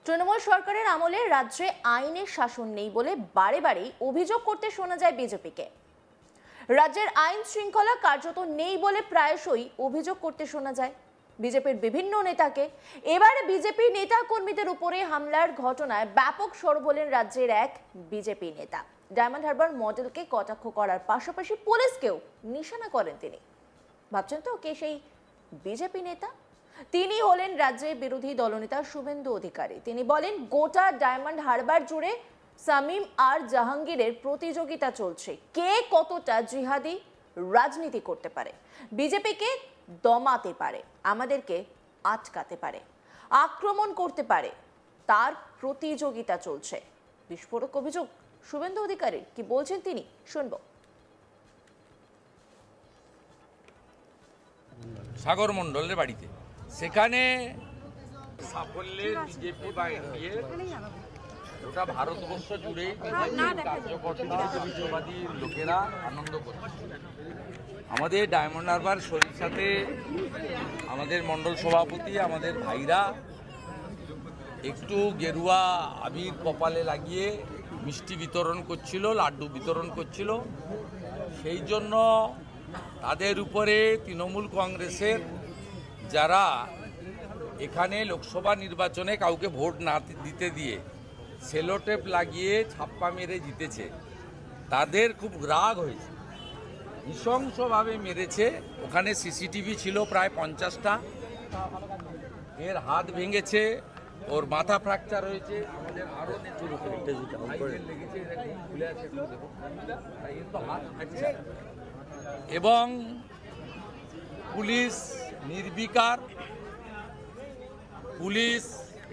তৃণমূল সরকারের আমলে রাজ্যে আইনের শাসন নেই বলে বারে বারেই অভিযোগ করতে শোনা যায় বিজেপিকে। রাজ্যের আইন শৃঙ্খলা কার্যত নেই বলে প্রায়শই অভিযোগ করতে শোনা যায় বিজেপির বিভিন্ন নেতাকে। এবার বিজেপি নেতা কর্মীদের উপরে হামলার ঘটনায় ব্যাপক সরব হলেন রাজ্যের এক বিজেপি নেতা। ডায়মন্ড হারবার মডেলকে কটাক্ষ করার পাশাপাশি পুলিশকেও নিশানা করেন তিনি। ভাবছেন তো কে সেই বিজেপি নেতা? তিনি হলেন রাজ্যের বিরোধী দলনেতা শুভেন্দু অধিকারী। তিনি বলেন, গোটা ডায়মন্ড হারবার জুড়ে শামীম আর জাহাঙ্গীরের প্রতিযোগিতা চলছে, কে কতটা জিহাদি রাজনীতি করতে পারে, বিজেপিকে দমাতে পারে, আমাদেরকে আটকাতে পারে, আক্রমণ করতে পারে, তার প্রতিযোগিতা চলছে। বিস্ফোরক অভিযোগ শুভেন্দু অধিকারীর, কি বলছেন তিনি শুনবো। সাগর মণ্ডলের বাড়িতে, সেখানে সাফল্যের বিজেপি বা এনডিএ গোটা ভারতবর্ষ জুড়েই বিজেপিবাদী লোকেরা আনন্দ করছে। আমাদের ডায়মন্ড হারবার সরিষাতে আমাদের মণ্ডল সভাপতি, আমাদের ভাইরা একটু গেরুয়া আবির কপালে লাগিয়ে মিষ্টি বিতরণ করছিল, লাড্ডু বিতরণ করছিল। সেই জন্য তাদের উপরে তৃণমূল কংগ্রেসের যারা এখানে লোকসভা নির্বাচনে কাউকে ভোট না দিতে দিয়ে সেলোটেপ লাগিয়ে ছাপ্পা মেরে জিতেছে, তাদের খুব রাগ হয়েছে, নৃশংসভাবে মেরেছে। ওখানে সিসিটিভি ছিল প্রায় 50টা, এর হাত ভেঙেছে, ওর মাথা ফ্র্যাকচার হয়েছে, আমাদের আরো লেগেছে, এবং পুলিশ নির্বিকার। পুলিশ,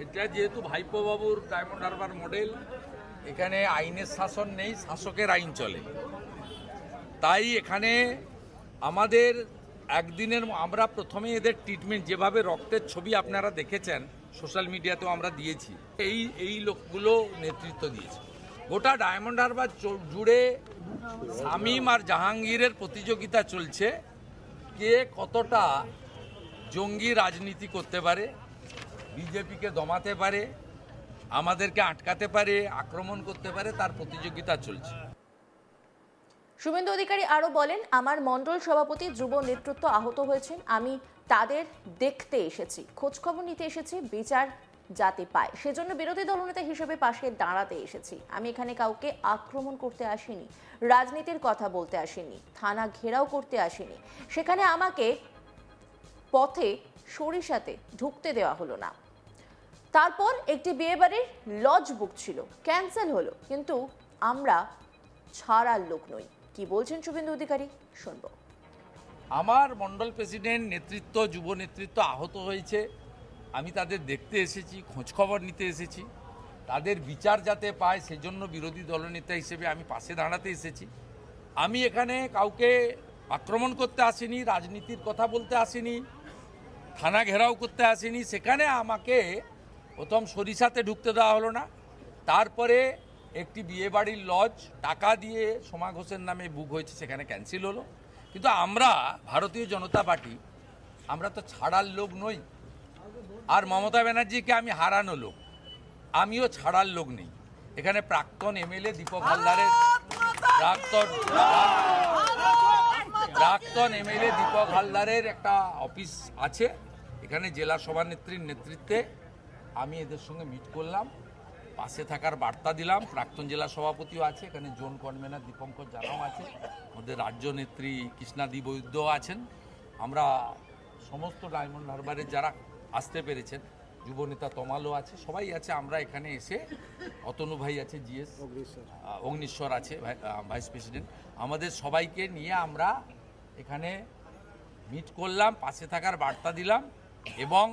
এটা যেহেতু ভাইপো বাবুর ডায়মন্ড হারবার মডেল, এখানে আইনের শাসন নেই, শাসকের আইন চলে। তাই এখানে আমাদের একদিনের আমরা প্রথমে এদের ট্রিটমেন্ট, যেভাবে রক্তের ছবি আপনারা দেখেছেন সোশ্যাল মিডিয়াতেও আমরা দিয়েছি, এই লোকগুলো নেতৃত্ব দিয়েছে। গোটা ডায়মন্ড হারবার জুড়ে শামীম আর জাহাঙ্গীরের প্রতিযোগিতা চলছে, কে কতটা জঙ্গি রাজনীতি করতে পারে, বিজেপিকে দমাতে পারে, আমাদেরকে আটকাতে পারে, আক্রমণ করতে পারে, তার প্রতিযোগিতা চলছে। শুভেন্দু অধিকারী আরো বলেন, আমার মণ্ডল সভাপতি যুব নেতৃত্ব আহত হয়েছেন, আমি তাদের দেখতে এসেছি, খোঁজ খবর নিতে এসেছি, বিচার যাতে পায় সেজন্য বিরোধী দলনেতা হিসেবে পাশে দাঁড়াতে এসেছি। আমি এখানে কাউকে আক্রমণ করতে আসিনি, রাজনীতির কথা বলতে আসিনি, থানা ঘেরাও করতে আসিনি। সেখানে আমাকে পথে সরিষাতে ঢুকতে দেওয়া হলো না। তারপর একটি বিয়েবাড়ির লজ বুক ছিল, ক্যান্সেল হলো, কিন্তু আমরা ছাড়ার লোক নই। কি বলছেন শুভেন্দু অধিকারী শুনবো। আমার মণ্ডল প্রেসিডেন্ট নেতৃত্ব, যুব নেতৃত্ব আহত হয়েছে, আমি তাদের দেখতে এসেছি, খোঁজখবর নিতে এসেছি, তাদের বিচার যাতে পায় সেজন্য বিরোধী দলনেতা হিসেবে আমি পাশে দাঁড়াতে এসেছি। আমি এখানে কাউকে আক্রমণ করতে আসিনি, রাজনীতির কথা বলতে আসিনি, থানা ঘেরাও করতে আসিনি। সেখানে আমাকে প্রথম সরিষাতে ঢুকতে দেওয়া হলো না, তারপরে একটি বিয়েবাড়ির লজ টাকা দিয়ে সোমা ঘোষের নামে বুক হয়েছে, সেখানে ক্যান্সেল হলো। কিন্তু আমরা ভারতীয় জনতা পার্টি, আমরা তো ছাড়ার লোক নই। আর মমতা ব্যানার্জিকে আমি হারানো লোক, আমিও ছাড়ার লোক নেই। এখানে প্রাক্তন এমএলএ দীপক হালদারের একটা অফিস আছে, এখানে জেলা সভানেত্রীর নেতৃত্বে আমি এদের সঙ্গে মিট করলাম, পাশে থাকার বার্তা দিলাম। প্রাক্তন জেলা সভাপতিও আছে, এখানে জোন কনভেনার দীপঙ্কর জানাও আছে, আমাদের রাজ্য নেত্রী কৃষ্ণাদি বৈদ্যও আছেন। আমরা সমস্ত ডায়মন্ড হারবারের যারা আসতে পেরেছেন, যুবনেতা তমালও আছে, সবাই আছে। আমরা এখানে এসে, অতনু ভাই আছে, জিএস অগ্নিশ্বর আছে ভাইস প্রেসিডেন্ট, আমাদের সবাইকে নিয়ে আমরা এখানে মিট করলাম, পাশে থাকার বার্তা দিলাম, এবং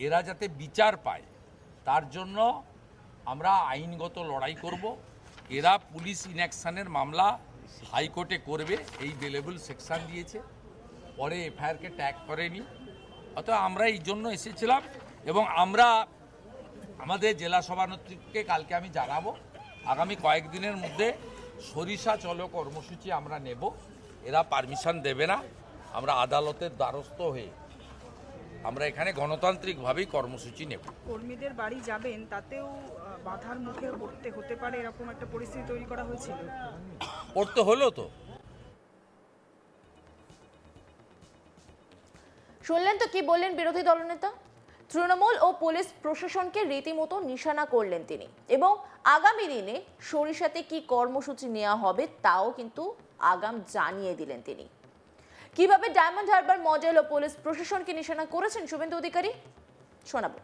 এরা যাতে বিচার পায় তার জন্য আমরা আইনগত লড়াই করব। এরা পুলিশ ইনঅ্যাকশনের মামলা হাইকোর্টে করবে, এই বেলেবল সেকশন দিয়েছে, পরে এফআইআরকে ট্যাগ করেনি। অতএব আমরা এই জন্য এসেছিলাম, এবং আমরা আমাদের জেলা সভানেত্রীকে কালকে আমি জানাবো, আগামী কয়েকদিনের মধ্যে সরিষা চলো কর্মসূচি আমরা নেব। এরা পারমিশন দেবে না, আমরা আদালতের দ্বারস্থ হয়ে আমরা এখানে গণতান্ত্রিকভাবেই কর্মসূচি নেব। কর্মীদের বাড়ি যাবেন তাতেও বাধার মুখে পড়তে হতে পারে, এরকম একটা পরিস্থিতি তৈরি করা হয়েছিল। পড়তে হলো তো। শুনলেন তো কি বললেন বিরোধী দলনেতা। তৃণমূল ও পুলিশ প্রশাসনকে রীতিমতো নিশানা করলেন তিনি, এবং আগামী দিনে সরিষাতে কি কর্মসূচি নেওয়া হবে তাও কিন্তু আগাম জানিয়ে দিলেন তিনি। কিভাবে ডায়মন্ড হারবার মডেল ও পুলিশ প্রশাসনকে নিশানা করেছেন শুভেন্দু অধিকারী, শোনাবো।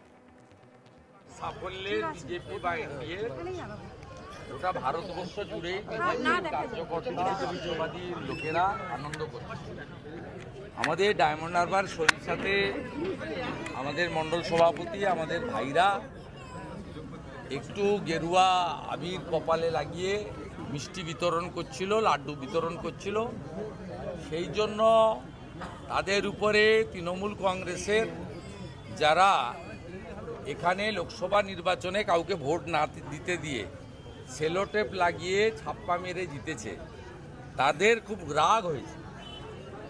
সাফল্যের বিজেপি বা এনডিএ গোটা ভারতবর্ষ জুড়ে কার্যকর্তা বিজয়বাদী লোকেরা আনন্দ করছে। আমাদের ডায়মন্ড হারবার সরিষাতে আমাদের মণ্ডল সভাপতি, আমাদের ভাইরা একটু গেরুয়া আবির কপালে লাগিয়ে মিষ্টি বিতরণ করছিল, লাড্ডু বিতরণ করছিল। সেই জন্য তাদের উপরে তৃণমূল কংগ্রেসের যারা এখানে লোকসভা নির্বাচনে কাউকে ভোট না দিতে দিয়ে সেলোটেপ লাগিয়ে ছাপ্পা মেরে জিতেছে, তাদের খুব রাগ হয়েছে,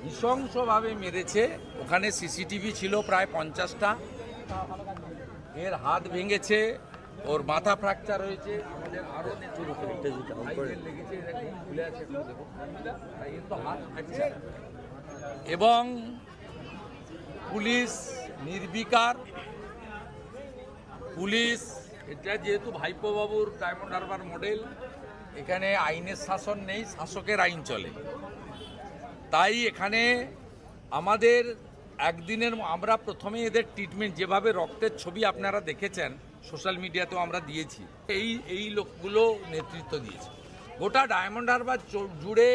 নৃশংসভাবে মেরেছে। ওখানে সিসিটিভি ছিল প্রায় 50টা, এর হাত ভেঙেছে, ওর মাথা ফ্র্যাকচার হয়েছে, আমাদের আরো লেগেছে, খুলে আছে, এর তো হাত ফ্র্যাকচার। এবং পুলিশ নির্বিকার, পুলিশ এটা যেহেতু ভাইপো বাবুর ডায়মন্ড হারবার মডেল, এখানে আইনের শাসন নেই, শাসকের আইন চলে। তাই এখানে আমাদের একদিনের আমরা প্রথমে এদের ট্রিটমেন্ট, যেভাবে রক্তের ছবি আপনারা দেখেছেন সোশ্যাল মিডিয়াতেও আমরা দিয়েছি, এই লোকগুলো নেতৃত্ব দিয়েছে। গোটা ডায়মন্ড হারবার জুড়ে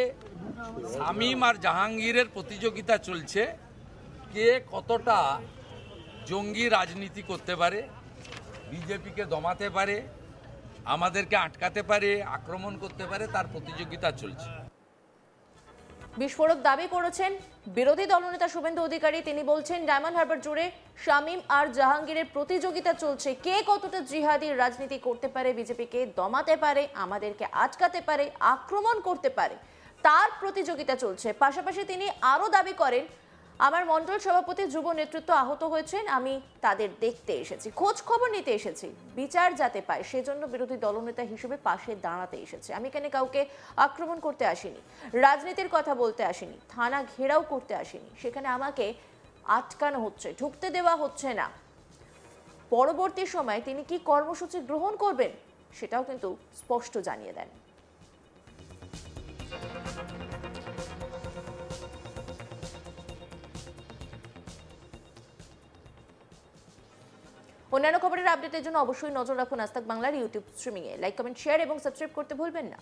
শামীম আর জাহাঙ্গীরের প্রতিযোগিতা চলছে, কে কতটা জঙ্গি রাজনীতি করতে পারে, বিজেপিকে দমাতে পারে, আমাদেরকে আটকাতে পারে, আক্রমণ করতে পারে, তার প্রতিযোগিতা চলছে। বিস্ফোরক দাবি করেছেন বিরোধী দলনেতা শুভেন্দু অধিকারী। তিনি বলছেন ডায়মন্ড হারবার জুড়ে শামীম আর জাহাঙ্গীরের প্রতিযোগিতা চলছে, কে কতটা জিহাদি রাজনীতি করতে পারে, বিজেপিকে দমাতে পারে, আমাদেরকে আটকাতে পারে, আক্রমণ করতে পারে, তার প্রতিযোগিতা চলছে। পাশাপাশি তিনি আরও দাবি করেন, আমার মণ্ডল সভাপতি যুব নেতৃত্ব আহত হয়েছেন, আমি তাদের দেখতে এসেছি, খোঁজ খবর নিতে এসেছি, বিচার যাতে পায় সেজন্য বিরোধী দলনেতা হিসেবে পাশে দাঁড়াতে এসেছে। আমি এখানে কাউকে আক্রমণ করতে আসিনি, রাজনীতির কথা বলতে আসিনি, থানা ঘেরাও করতে আসিনি, সেখানে আমাকে আটকানো হচ্ছে, ঢুকতে দেওয়া হচ্ছে না। পরবর্তী সময়ে তিনি কি কর্মসূচি গ্রহণ করবেন সেটাও কিন্তু স্পষ্ট জানিয়ে দেন। অন্যান্য খবরের আপডেটের জন্য অবশ্যই নজর রাখুন আজ তাক বাংলার ইউটিউব স্ট্রিমিংয়ে। লাইক, কমেন্ট, শেয়ার এবং সাবস্ক্রাইব করতে ভুলবেন না।